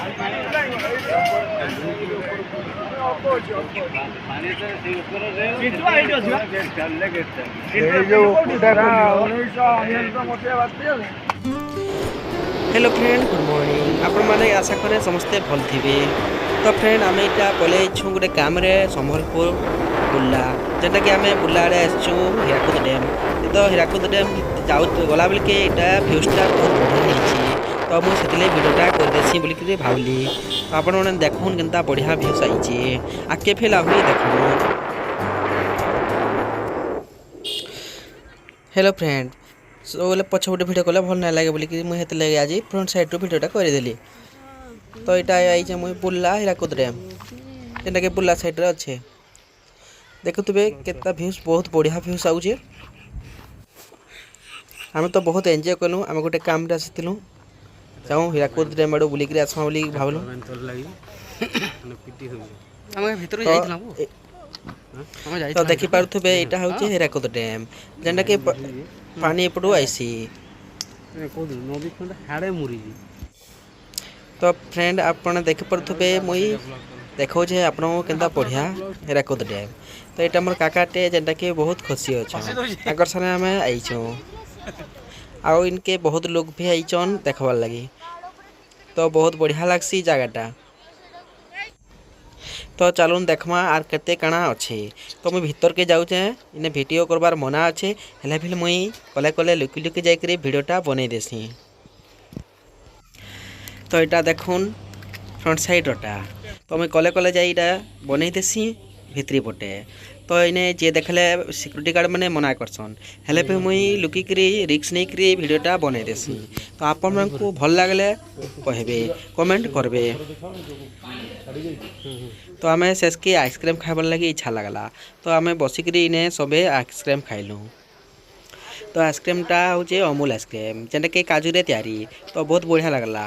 Hello friend, good morning. आपण माने आशा करे समस्ते भल थिबे। तो फ्रेंड आमे इटा पले छु गोटे काम रे संबलपुर बुल्ला, जेटा कि आमे बुल्ला रे आछु हीराकुद डैम। तो हीराकुद डैम जाउ गला बेल के इटा व्यूस्टा बहुत बढ़िया हिची। तो मु सेतिले वीडियोटा कर देसी बोली कि भावली। तो आपण माने देखुन केनता बढ़िया व्यूस आइची। आके फेल आहुरी देखुन। हेलो फ्रेंड, सो बोले पछपटे भिडियो कले भल ना लगे बोली कि मुझे हेते लगे आज फ्रंट साइड रो भिडियोटा करदेली। तो यहाँ आई मुझे बुल्ला हीराकुद डैम, जेनटा कि बुल्ला साइड रे अच्छे। देखुवे केता व्यूज, बहुत बढ़िया व्यूज आउे। आम तो बहुत एंजॉय कलु। आम गोटे काम रे आसीलु, जाऊँ हीराकुद डैम आड़ बुलिक आसमा बोली भावलु। तो देखी पारे यहाँ हूँ हीराकुद डैम, जेनटा कि पानी एपटू आईसी। तो फ्रेंड आपन देखि पड़ुथे मुई देखो जे आपन केनता बढ़िया हीराकुद डैम। तो यहाँ मोर काकाटे जेनटा कि बहुत खुशी अच्छा आकर सारे आम आईचु। आउ इनके बहुत लोग भी आईचन देखबार लगी। तो बहुत बढ़िया लगसी जगहटा। तो चलून देखमा आर केते काଣା अच्छे। तो मुझे भीतर के जाऊचे, इन्हें वीडियो करबार मना अच्छे, हेले फिर मुई कले कले लुकी लुकी जाकरी वीडियोटा बनै देसी। तो यहाँ देखुन फ्रंट साइड रोटा। तो मुझे कले कले जाइटा बनै देसी भितरी पटे। तो इन्हें जे देखले सिक्यूरीटी गार्ड मैंने मना करसन, हेले फिर मुई लुकिकी रिक्स नहीं करी वीडियोटा बनै देसी। तो आपण को भल लगले कहबे, कमेंट करबे। तो आम शेष की आइसक्रीम खाइबार लगी इच्छा लगला। तो आम बसिकी इन्हें सबे आइसक्रीम खाइलु। तो आइसक्रीमटा हूँ अमूल आइसक्रीम, जेनटा कि काजू रे तैयारी। तो बहुत बढ़िया लगला।